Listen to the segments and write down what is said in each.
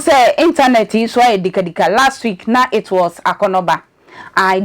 say internet is why dika last week now it was Akonoba.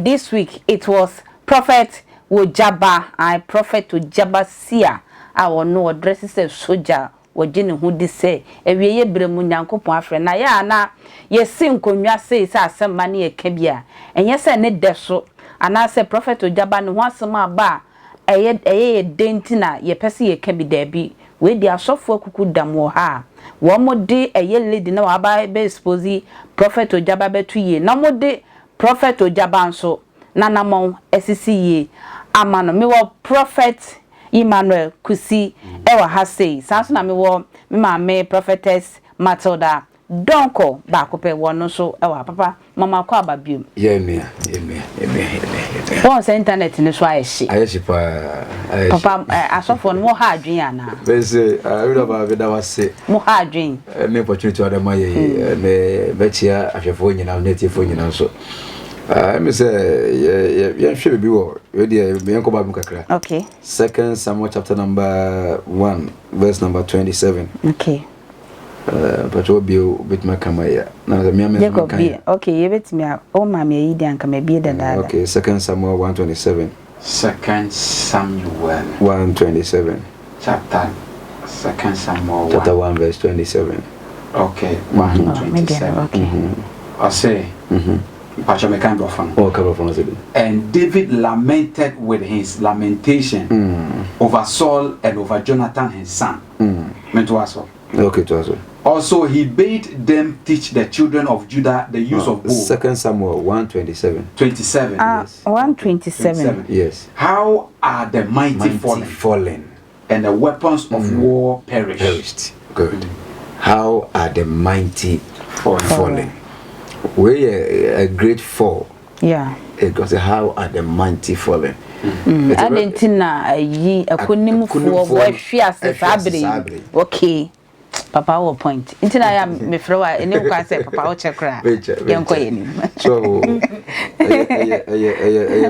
This week it was Prophet Ogyaba. Prophet Ogyaba Sia. I no addresses a soldier wajini who di say ewie ye bremu nyankopon afre na ya na ye sin konwa say asem mane e kabia enye se ne deso ana se Prophet Ogyaba ne ho asem aba eye denti na ye pese ye kabi da bi we di asofo akuku dam wo ha wo mode eye lady na wa ba be expose Prophet Ogyaba betu ye na mode Prophet Ogyaba nso na namon esisi ye amano me wo Prophet Emmanuel Kusi ewa hase sanso na me wo me maame prophetess Matilda donko ba ko pe wono so ewa papa mama kwa ababium me won se internet ni so ayeshi pa papa asofo no mo ha adwen ana be say we do ba be da wase mo ha adwen me opportunity oda ma ye me bechia ahwefo nyina netifo nyina so me say ya hwe bi wo we dey me enko ba kakra. Okay. 2 Samuel chapter number 1 verse number 27. Okay. But what be with my camera now the me okay, you bet me o ma me yi dan ka me bi da da. Okay, 2 Samuel 1:27. 2 Samuel 1:27. Chapter 2 Samuel chapter 1 verse 27. Okay, 1:27. Okay. I say and David lamented with his lamentation over Saul and over Jonathan his son. Okay, to us. Also, he bade them teach the children of Judah the use of bow. 2 Samuel 1:27. 27. Yes. 1:27. Yes. How are the mighty fallen, and the weapons of war perished? Good. How are the mighty fallen? We a great fall. Yeah. Because how are the mighty fallen? Adentina yi akonimu fo wo hwe ase fabre. Okay. Papa wo point. Intina ya me frewa ene kwa say papa wo chekra. Yenko yenim. So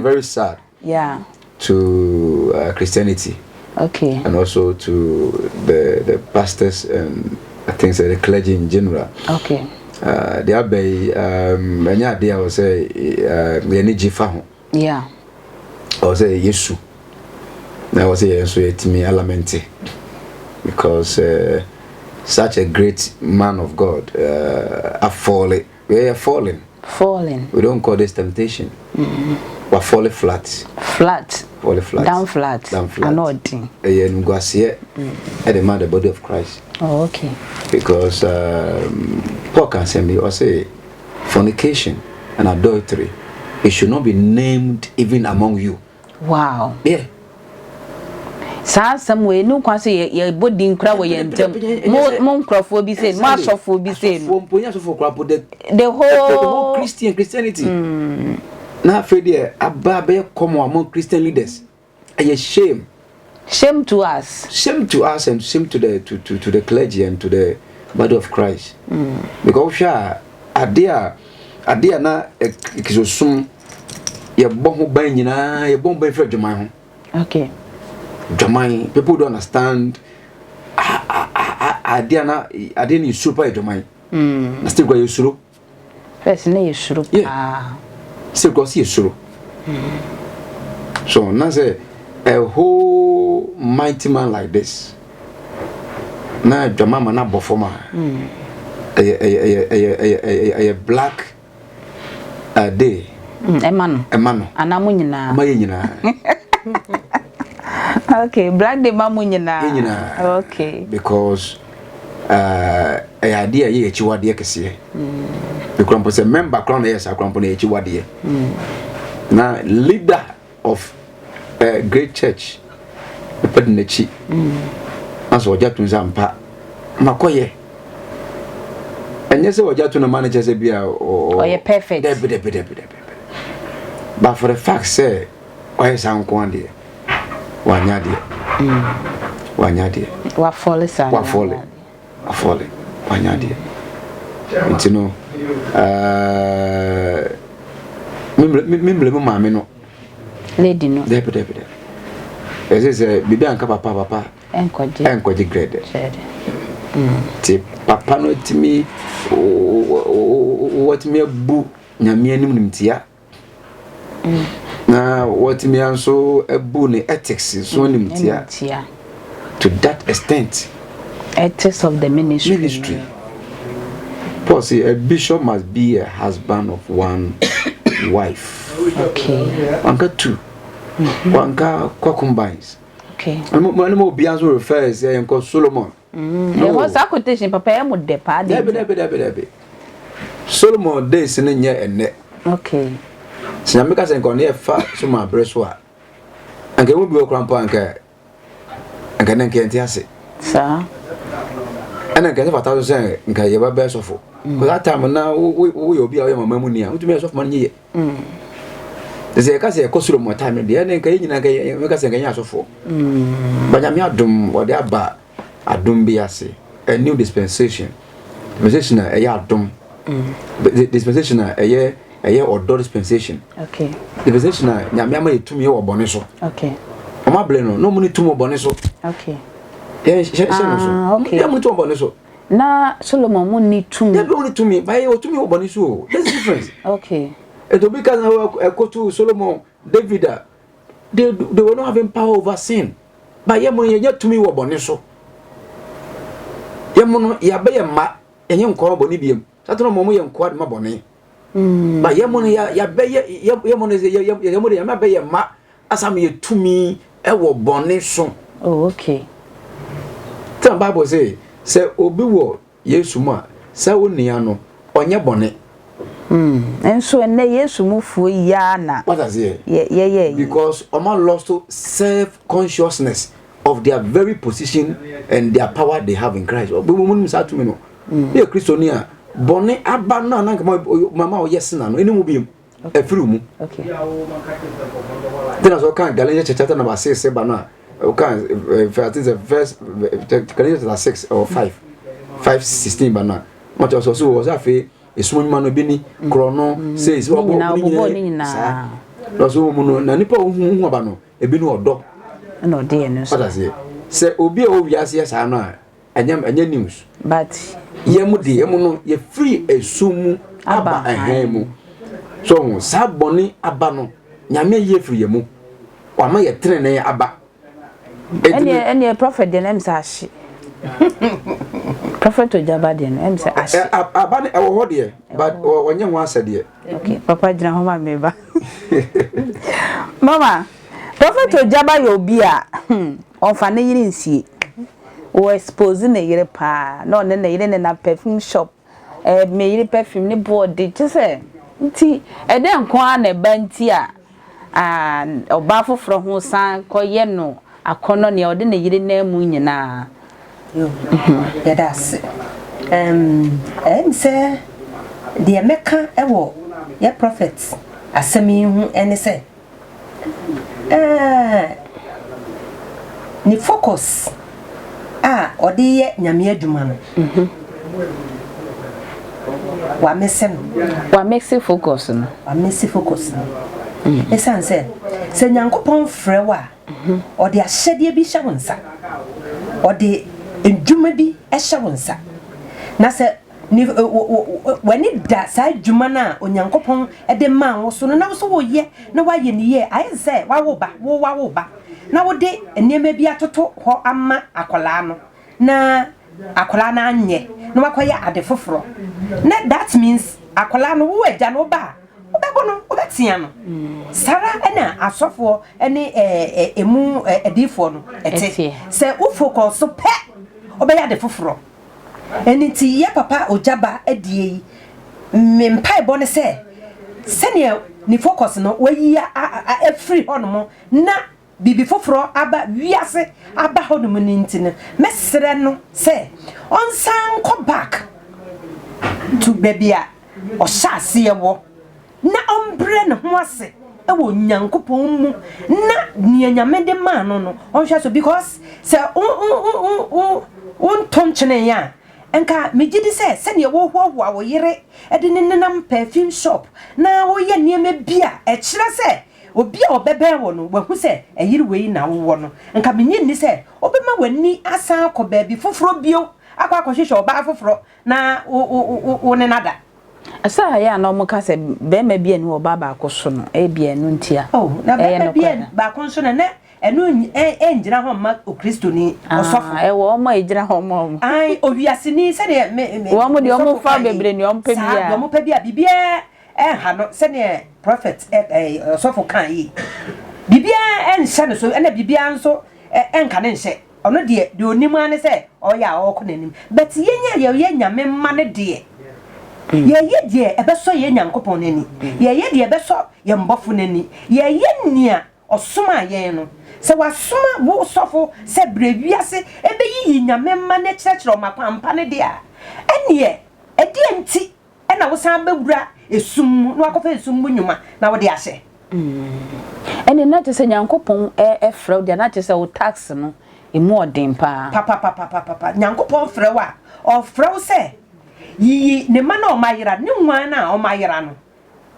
very sad. Yeah. To Christianity. Okay. And also to the pastors and I think the clergy in general. Okay. The abbey anya dia was say energy fa ho. Yeah. I say Yesu. Now was say Yesu etimi alamente because such a great man of God are falling. We are falling. Falling. We don't call this temptation. We're falling flat. Flat. Falling flat. Down flat. Down flat. Anointing. And go see at the man the body of Christ. Oh, okay. Because Paul can say me or say fornication and adultery, it should not be named even among you. Wow. Yeah. Some way no kwase ye body nkra wo ye ntem mo nkrofo bi say mo asofo bi say the whole Christianity na afede aba be come among Christian leaders a shame to us and shame to the clergy and to the body of Christ because sha adia na ekizosum ye bohu ban nyina ye bohu ban fra dwaman ho. Okay. Jamai, people don't understand. I didn't use super Jamai. I still got use suru. First, no use suru. Yeah. Still got see suru. So now say a whole mighty man like this. Now Jamama na bofoma. A black day. Emano. Anamunyina. Mayina. Okay, black de mamunyina. Okay. Because a idea ye chiwade kese. The crumpo say member crown yes crumpo na chiwade. Now leader of a great church put in the chi. As Ogyatu Zampa makoye. And yes Ogyatu na manager say bia or you perfect. But for the fact say why sound kwande wanyade wa fall wanyade you know mimble mama no lady no debe ese se bibi anka papa enkoje grade ti papa no timi what me bu nyame anim nimtia na what me anso ebu ne ethics so nimtia to that extent. Ethics of the ministry. Paul say a bishop must be a husband of one wife. Okay. Anka two. Anka combines. Okay. And mo bianzo refers say Solomon. No. Was a quotation papa e mo de pa de. Debe. Solomon days ne nye enne. Okay. Sinamika say nko ne fa so ma breso a. Anka mo bi okrampo anka nanke ase. Sir. And I can't have say, "Nka yeba best of all." Because that time now we will be our mama money. To me, of money. There's a case a costume more time. The end can you make us a ganyaso for. But I'm not dum or the abba. I don't be as a new dispensation. Dispensation a year dum. Dispensation a year or door dispensation. Okay. Dispensation a yamma to me or boneso. Okay. I'm not blame no money to more boneso. Okay. Okay. Na Solomon mo need to me. They only to me, by you to me oboniso. There's difference. Okay. It will be because I go to Solomon, David. They were not having power over sin. But yemono yet to me oboniso. Yemono ya be ma enye nko boni biem. Satono momo ye nko ad ma boni. But yemono ya be yemono ya ma be ma asam ye to me e wo boniso. Oh, okay. The Bible say obi wo Yesu ma say onia no onye bone. Enso ene Yesu mufu ya na. What does it? Yeah. Because Oman lost to self-consciousness of their very position and their power they have in Christ. Obi mo nim sa to me no. Be Christiania bone aba na na mama o yes na no eni mu biem. Afiri mu. Okay. Then as kan Galatians chapter number 6 say ba na okay, I think the verse Galatians 6 or 5:16 bana. Much also was a fe esumu ma no bi ni krono says wo bo ni na. So mu na nipa hu aba no ebi no odo. Na ode no so. Say obi o wiase ya sa no a anya news. But ye mu de emu no ye free esumu aba ehemu. So sa boni aba no nyame ye free ye mu. Wa ma ye trene aba. Any prophet the name Sashi. Prophet Ogyaba the name Sashi. Abani I will hold here, but when you want said here. Okay, Papa Jina Homa Meba. Mama, Prophet Ogyaba Yobia. On Fanny Yinsi. Or exposing a year pa. No, then they in a perfume shop. Me perfume ni board did just say. Tea, and then Kwan a bantia. And a baffle from whose son, Koyeno. Akono ne ode ne yire na mu nyina yo that's say the America ewo ye prophets asemi hu ene say ni focus ode ye nyame adwuma no wa mesen wa make focus no esan say se nyankopon frɛ wa ode ahyɛde bi hyɛ wonsa ode edwuma bi ɛhyɛ wonsa na sɛ ni wani da sa dwuma na onyankopon ɛde ma wo so no na wo so wo ye na wa ye ni ye ayi sɛ wa wo ba na wo de nneɛma bi atoto hɔ ama akola no na akola na anye na wakoye ade foforo na that means akola no wo agya no ba obegono obetia no sara na asofo ene emu edifo no ete se wo focus so pe obeya de foforo eni ti ye papa Ogyaba adie mempai bo ne se ne ni focus no wayi a free hono na bibi foforo aba wiase aba hono mu nintine mesere no se onsan come back to bebia o shase ye wo na ombre ne ho ase e wo nyankopon mu na nyanyame de ma no onhwa so because se on tonchene ya enka megidi se ne wo hoho wo yere e de nenam perfume shop na wo ye niema bia e kire se obi a obebe wo no wahu se e yiri wei na wo no enka menyi ni se obema wani asa akọ baabi foforo bio akwa kwahwehwe oba foforo na wo ne nada asa ya na omo ka se be ma bia ni oba ba akoso no e bia no ntia na be bia ba akoso na enu enjira ho ma okristo ni osofo e wo omo ejira ho mo ai owiase ni se de wo mo de omo fa bebre ni omo pa bia bibia ha no se ne prophet osofo kan yi bibia enhye no so na bibia nso enka ne nhye ono de onim ane se oya okonanim but ye nyame ma ne de ye de ebeso ye nyankopon nani ye de ebeso ye mbofo nani ye nia osoma ye no se wasoma wo sofo se brewiase ebe yi nyame ma ne kyerɛkyerɛ mapampa ne de a ene edi enti na wo san bewura esum no akofa esum nyuma na wo de ahye ene na te se nyankopon frɛ de na te se wo tax no emu odin pa papa nyankopon frɛ wa o frɛ wo se yi ne ma na o mayira ne nwan na o mayira no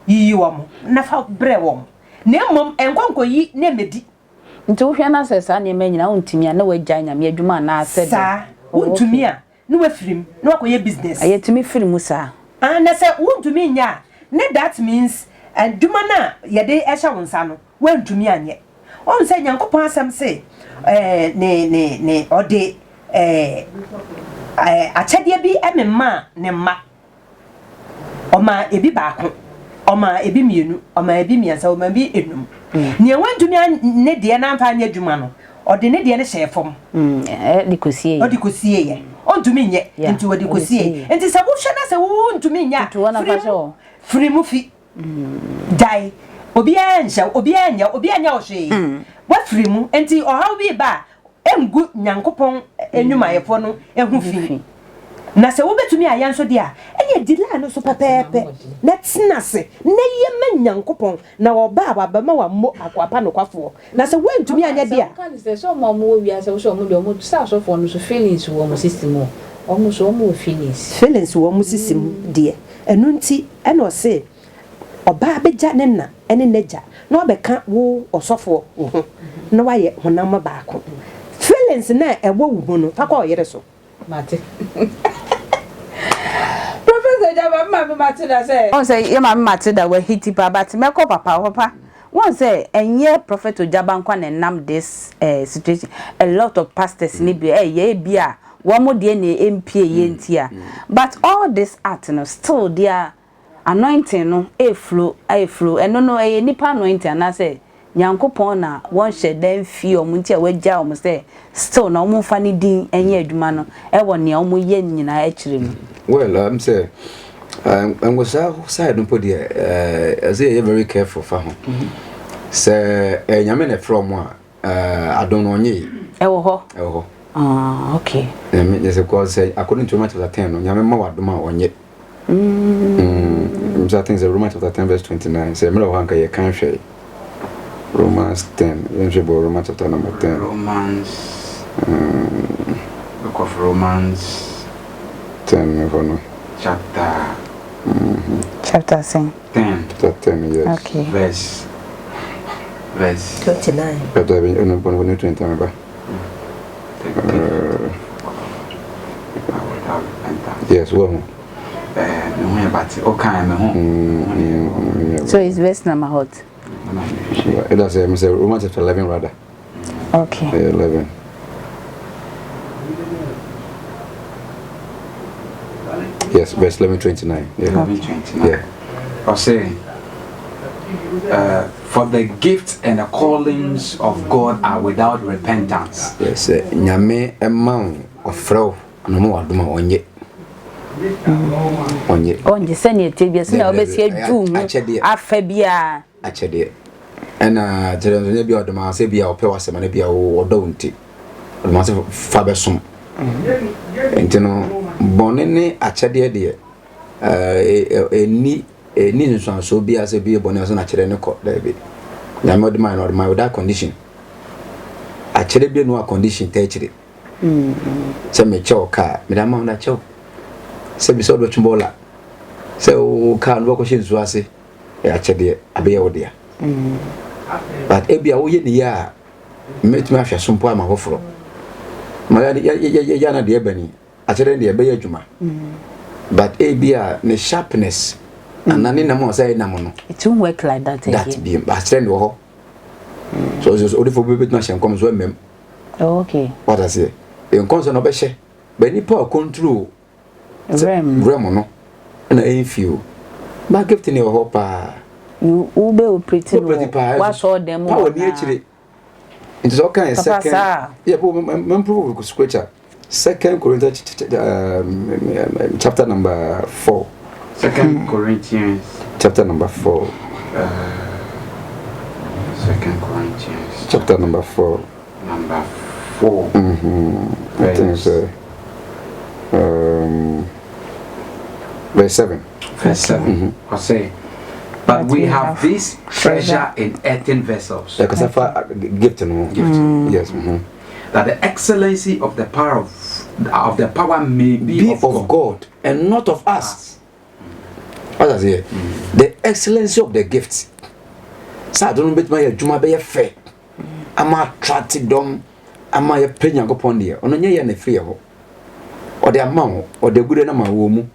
yi wo mo na fa bre wo mo ne mom enkonko yi ne medi nti wo hwe na se sa ne ma nyina wontimi na wagya nyame adwuma na ase sa wontumi a ne wafirim ne wakoye business ayetimi firimu sa na se wontumi nya ne that means adwuma na yede ehya wonsa no wontumi anye on se nyankopon asem se ne ode achade bi emema ne ma oma ebi baako oma ebi mienu oma ebi miensa oma bi enum ne wantumi ne de na amfa anya adwuma no ode ne de ne hyefom de kosie ode kosie ye ontumi nye enti ode kosie enti sabu hwe na se wontumi nya free mu fi dai obi anya wo hwe wa free mu enti ohaw bi ba engu nyankopon enyumayefo no ehu fi na se wo betumi ayanso de a enye dila no so papepe na tsinase na ye nyankopon na wo ba ma wa mo akwapa no kwafo na se wentumi anya de a kan se so mo mo wi ase so mo de mo sa so fo no so feelings wo mo system o mo so mo feelings wo mo system de enu nti eno se oba beja ne na ene neja na obeka wo osofo wo na wa ye honam baako feelings na ewo wo no fa kwa yere so mate Professor Ogyaba mama Matilda say on say ye mama Matilda we hiti pa but me ko papa one say enye Prophet Ogyaba nkwa na nam this situation a lot of pastors ni bi ye bia wo mo de na MP ye ntia but all this art no still their anointing no flow eno no nipa anointing na say nyankopon na won hye dan fi o munti a wagya o say still na o mo fa ni din enye adwuma no wo ne o mo ye nyina a kire no well say I'm go side no podi as you very careful for him say nyame na from adon onye wo ho okay yes of course according to Romans chapter 10 no nyame ma wadoma onye I think the Romans chapter 10 verse 29 say me lo hanka ye kan hwe Romans 10 Romans chapter number 10 book of Romans 10 no chapter 10 yes okay verse 29 chapter 29 yes well so it's verse number hot it does say Romans chapter 11 rather okay 11 yes verse 11:29 yeah 11:29 yeah I'll say for the gifts and the callings of God are without repentance. Yes, nyame emma ofrɛ no mo wadoma onye sene tebia se na obesi adu mu afa bia achede ena jerenzo bia odoma se bia opɛ wasema na bia wodo nti odoma se fa besom enti no bone ne achede de eni nso so bia se bia bone so na kyerɛ ne kɔ da bi nyame odoma na odoma without condition achede bia no condition ta kyerɛ se me kyɛw ka me da ma na kyɛw se bi so do twombola se o ka no ko hyezu ase achede abeya wodia but ebia wo ye ne ya metuma ahwɛ sompo ama hoforo ma ya na de bani actually the be adwuma but bia the sharpness and nani na mo say na mo no it won't work like that again. That be actually wo ho so only for baby to na come so mem. Oh, okay. What I say en konso no be hye but ni power control rem no na en feel ba gift ni wo ho pa you be operating what saw them power ni akire it is all kind of second yeah but prove scripture 2 Corinthians chapter number 4. 2 Corinthians chapter number 4. 2 Corinthians chapter number 4. Number 4. I think it's verse 7. Verse 7. I say, but we have this treasure in earthen vessels. Because I gift no. Yes. That the excellency of the power of the power may be of God and not of us. What does it? The excellency of the gifts. So I don't bet my juma be fair. I'm attracted them. I'm a penny upon there. On a year and a free or the amount or the good and my womb.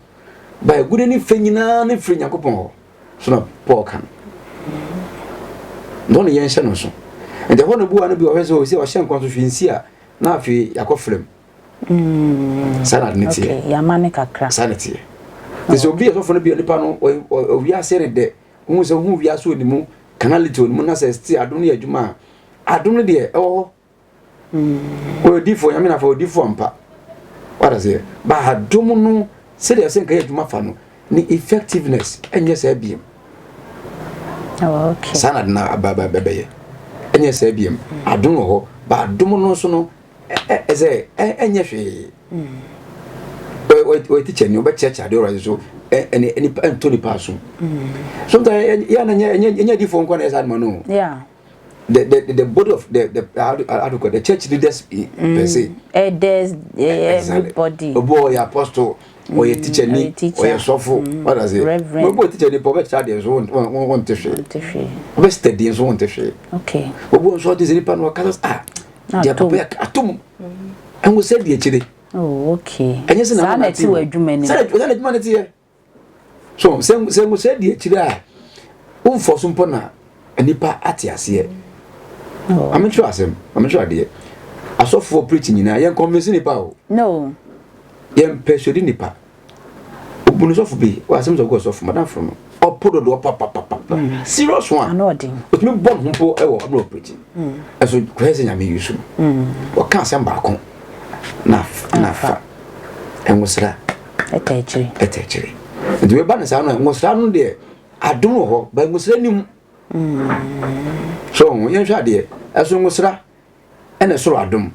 By a good anything in free yakupon. So no poor can. Don't yen shanoso. And the one who be always say was shank to Finsia. Now if you yakoflem. Sanity. Okay, Yamanica crack. Sanity. This will be a often be a pano or we are saying that whom we are so the moon, canality, Mona says, I don't need a juma. I don't need oh, or differ, I mean, for different part. What I say? But I don't know, say I think I had my fun, the effectiveness, and yes, I be. Oh, okay. Sanad na baby. And yes, I be. I don't know, but I don't know so no. As a yes. Wait, teacher, you bet church, I do so any Tony Passum. Sometimes, yeah, different one as I know. Yeah. The board of the church leaders per se. There's everybody. A boy, apostle, or a teacher, or a softful. What does it? Reverend. Boy, teacher, the poet child is want to share. Vested is want to share. Okay. But what sort is any pan or colors? Atom. And we said the chili. Oh, okay. And yes, sanity were human. So, some said the chili. For some pona, and nipa atias here. I'm sure as him. I'm sure, dear. I saw for preaching in a young convincing nipa. No. Young persuading nipa. Ubunus of be, or some of goes off Madame from. Or put a door papa. Serious one. Nodding. But me born who I'm not preaching. As we crazy, I mean, you should. Or can't send back on. Nafa. And was that a teachery. And we ban sound and was down there. I don't know, but was any. So, young shady, as long as and a so I don't.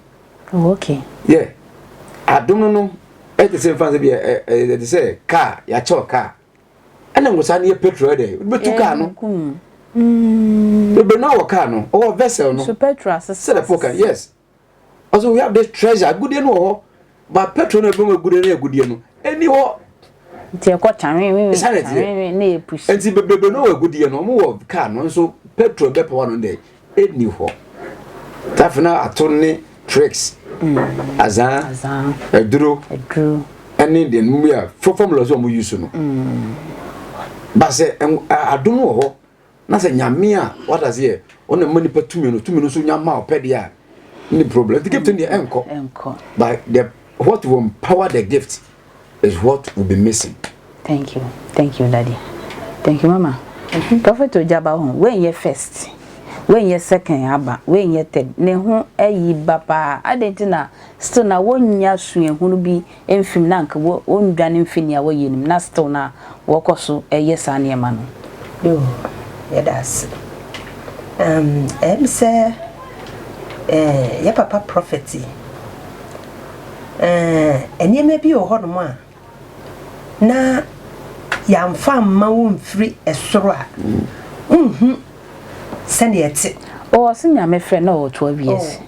Okay. Yeah. I don't know. At the same fancy, they say, car, ya chalk car. And then was I near petrol day, but to car no. But now a car no, or vessel no. So Petra said a poker, yes. Also, we have this treasure, good you know, but petrol never good and good you know. Anyhow. And see, baby, no a good year no more of car, so petrol better one day. It knew her. Tafna attorney tricks. Azan, a drew, and Indian, we are for formulas on we use no. But say, I don't know, nothing yamia, what does here? On the money per 2 minutes, on your mouth, pedia. No problem. The gift in the encore. But what will empower the gift is what will be missing. Thank you, Daddy. Thank you, Mama. Prophet Ogyaba, when you first, when you second, Abba, when you third, ne ho ayi baba, adentina, still na one ya swing who be enfim nank, won't done infinia way in Nasto na walk also a yes and your man. Yo, yeah, that's say, ya papa prophecy. And you may be a hot man. Na yam fam ma won free esoro a send it oh sin ya me friend no 12 years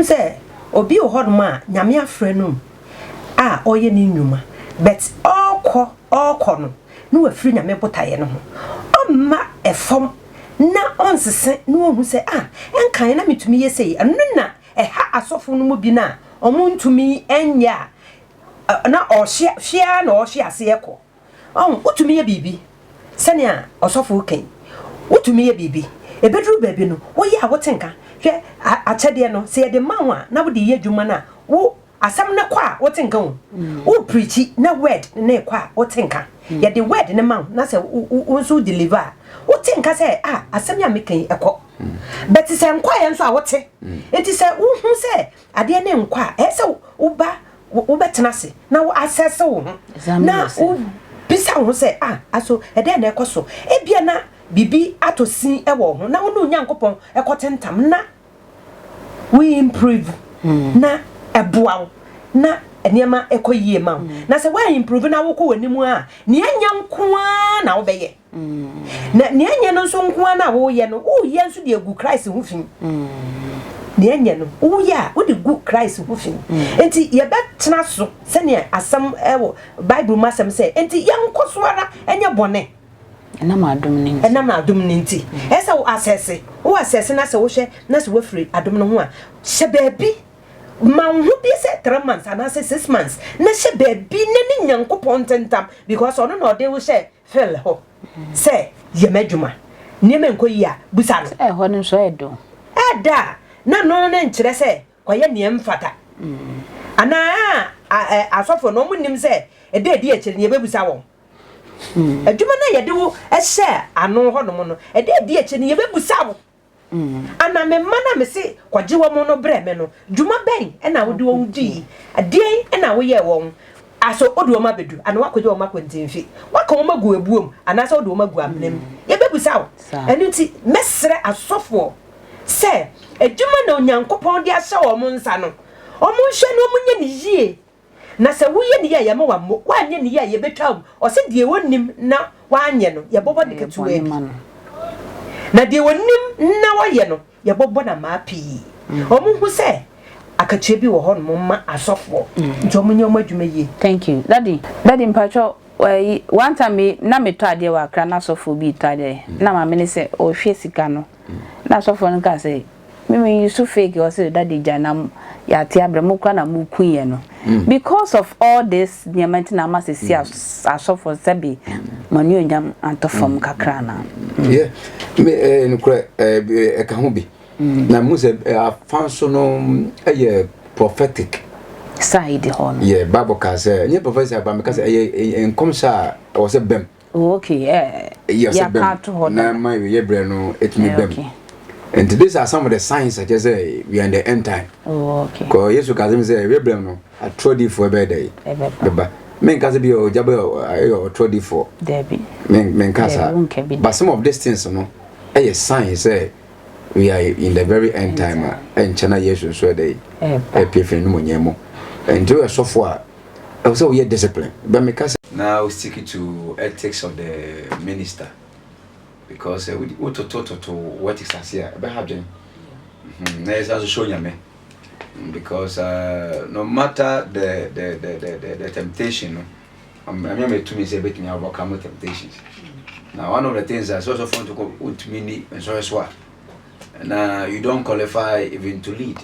say obi o hod ma nyame afre no a oye ni nnwuma but okọ no no wa free nyame botaye no ho amma efom na onsese no hu say enkan na metumi yesei anu na ha asofo no mu bi na omuntumi enya na share no share aseko utumi ye bibi senia osofo kan utumi ye bibi ebedru baabi no wo ye a wotenka hwe achede no se ye de manwa na wo de ye dwuma na wo asam na kwa wotenka wo preach na word na kwa wotenka ye de word ne man na se wo so deliver wotenka se asam ya mekan ekọ but se nkwa ye nso a wote enti se wo hu se ade ne nkwa se wo ba wo betena se na wo assess wo na wo bisa wo se aso ede na ekoso ebia na bibi atosin ewo ho na wo no nyankopon ekotentam na we improve na eboa na eniema ekoyie ma na se we improve na wo ko wanimu a ne anya nkoa na wo beye na ne anya no so nkoa na wo ye no wo ye nso de egu Christ ho fin ne anya no wo ya wo de gu Christ ho fin enti ye betena so se ne asam ewo Bible masem se enti yankoso ara enya bone enam adom ninti esa wo assess na se wo hwe na se wo free adom no ho a hye baabi ma wo bi se 3 months and 6 months na hye baabi ne nyankopon tentam because ono na ode wo hye feel ho se ye madwuma ne menko yi a busa no ho no so edo ada na no na nkyere se kwaye ne mfata ana asofo no mu nim se ede di akire ne bebusa wo adwuma na yede wo ehye ano ho no no ede di akire ne bebusa wo ana me mana me se kwaje wo mo no bre me no dwuma ben na wo de wo di adien na wo ye wo aso odu o mabedu ana wakwaje wo makwantimfi waka wo magu ebuom ana se odu o magu amnem ye bebusa wo enu ti mesre asofo se adwuma na onyankopon de ahye wo mo nsa no o mo hwe no mo nya ni yie na se wo ye ni ye ma wa mo wa nya ni ye ye betwam o se de wonim na wa anye no ye bobo de ketuwe na de wonim na wa ye no ye bobo na ma pi o mo hu se akache bi wo ho no ma asofo nto mo nya mo adwuma ye. Thank you daddy mpacho one time na me to ade wa kra na asofo bi to ade na ma me ne se o hwe sika no na asofo no ka se me you fake o say daddy janam ya ti abramo kwa na mu kunye no because of all this diamant na ma se asofo sebi manu onyam antofom kakra na yeah me nkure ka ho bi na mu se afanso no prophetic side hon yeah bible ka say nye professor ba me ka say enkomsa o se bem okay ya ka to na ma ye bre no etimi bem. And these are some of the signs that just say we are in the end time. Oh, okay. Because yes, you can say we blame no. I tried it for a better day. But men can be Ogyaba or tried it for. Debbie. Men can. But some of these things, no, a sign say we are in the very end time. And China yes, so they a pay no money. And do a software. Also, we are discipline. But me can now stick it to ethics of the minister. Because we to what is here be having na is also show me because no matter the temptation I mean to me say bet me overcome temptations. Now one of the things that's also fun to go with me and so as well now you don't qualify even to lead.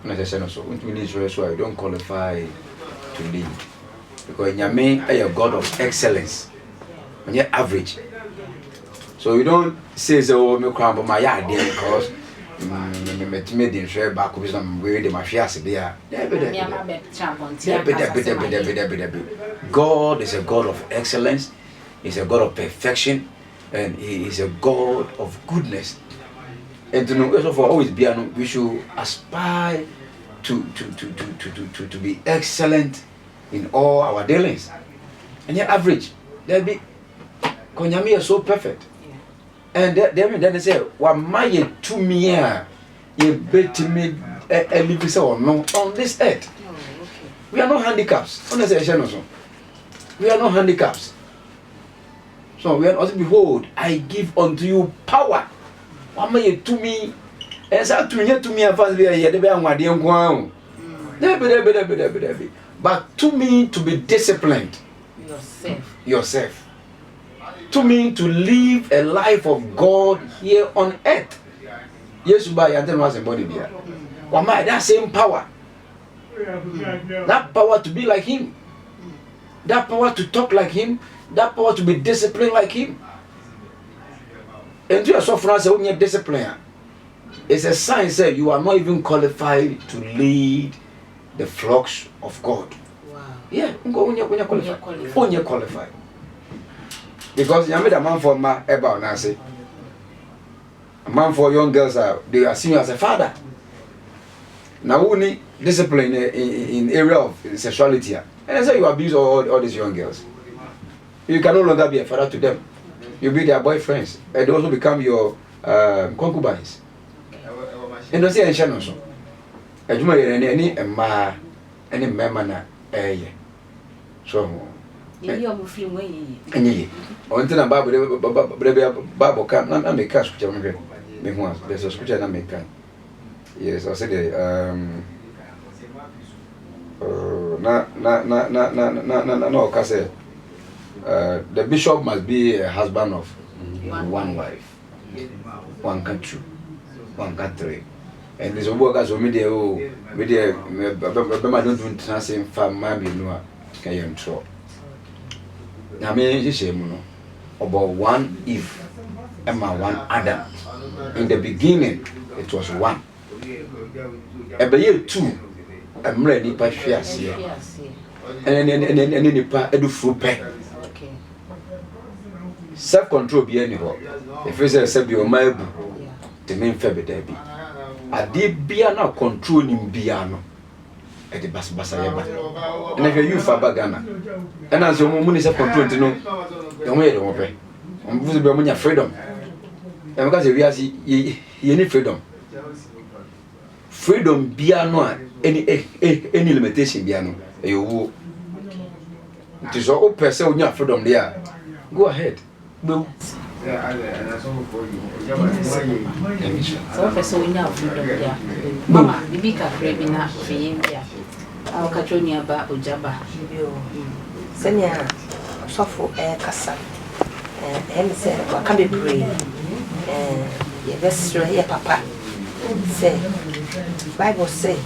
Not I say no so with me so as well you don't qualify to lead because Nyame are a God of excellence when you're average. So you don't say so me cramp my yard because me didn't share back with some way the mafias there. God is a God of excellence, He's a God of perfection, and He is a God of goodness. And to know also for always be we should aspire to be excellent in all our dealings. And yet average. There be Konyami is so perfect. And then they say, "What my to me you bet me a live or no on this earth." We are not handicaps. Honestly, we are not handicaps. So we are also behold, I give unto you power. What may to me? And so to me, I first be a but to me to be disciplined yourself. To me to live a life of God here on earth. Yes, by your body there. Why that same power? That power to be like him. That power to talk like him. That power to be disciplined like him. And you are suffering as a discipline. It's a sign that you are not even qualified to lead the flocks of God. Wow. Yeah, when you qualify. Because you made a man for my about Nancy. A man for young girls they are seen as a father. Now we need discipline in area of sexuality. And I say you abuse all these young girls. You can no longer be a father to them. You'll be their boyfriends. And they also become your concubines. And don't say any channel so. Any ma any memana so any until a Bible can not make cash which I'm there's a scripture that make can. Yes, I said the bishop must be a husband of one wife, one country, one country. And there's a workers who media don't do nothing for my no can you control. I mean, you say, about one Eve and one Adam. In the beginning, it was one. Every year, two. I'm ready to share. And then the fruit pay. Self control be anyhow. If you say, "Self your mind," the main fabric there be. I did be now controlling piano at the basa yaba. And if you for bagana, and as your woman is a control to know, the way to open. I'm visible your freedom. And because we are you need freedom. Freedom piano any limitation piano. You it is all person when you have freedom there. Go ahead. Go. So person we now freedom there. Mama, bibi ka frebi na feyin dia. Aw ka choni aba Ogyaba. Senya sofo kasa. Say waka be pray. Ye besro ye papa. Say Bible say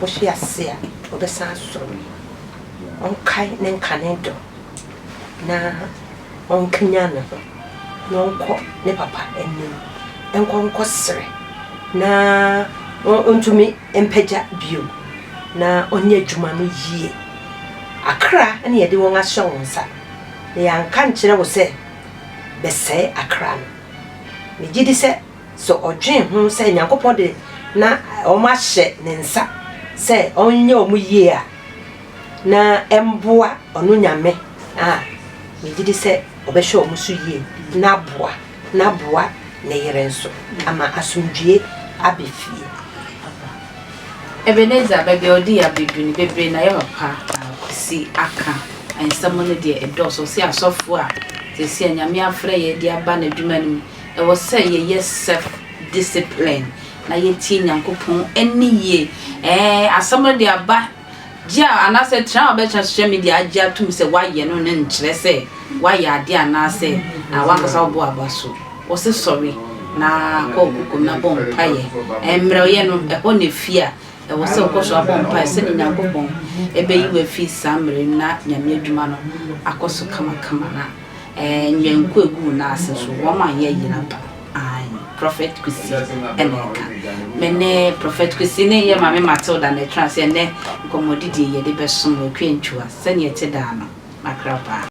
boshi ase a obesa so. On kai nen kanendo. Na on kanyana no nko ne papa enim enko sere na ontumi empeja bio na onye adwuma no yie akra na ye de won ahye won sa na yan kan kire wo se bese akra no me gidi se so odwen hu se Nyankopon de na o ma hye ne nsa se onye o mu yie a na emboa onu nyame me did say obesho musu ye na boa na yere nso ama asumdue abefie Ebeneza baby odi abeduni bebre na ye papa Kusi aka ansamo ne de edoso se asofo a se se nyame afre ye de aba na dwuma nim e wo se ye self discipline na ye tie Nyankopon eni ye asamo de aba Jia anase tra obecha social media ajia tum se waye no ne nkyere se waye ade anase wankasa obo abaso wo se sorry na ko kukum na bom paye emre ye no e ho ne fia e wo se ko so bom paye se ni Nyankopon ebe yiwe fi samre na nyame adwuma no akoso kama na nyenku egu na ase so wo ma ye yina pa Prophet Kusi eneka mene Prophet Kusi ne ye mame Matilda ne trans ye ne komodidi ye de besom kwentwa sene ye te da no makrapa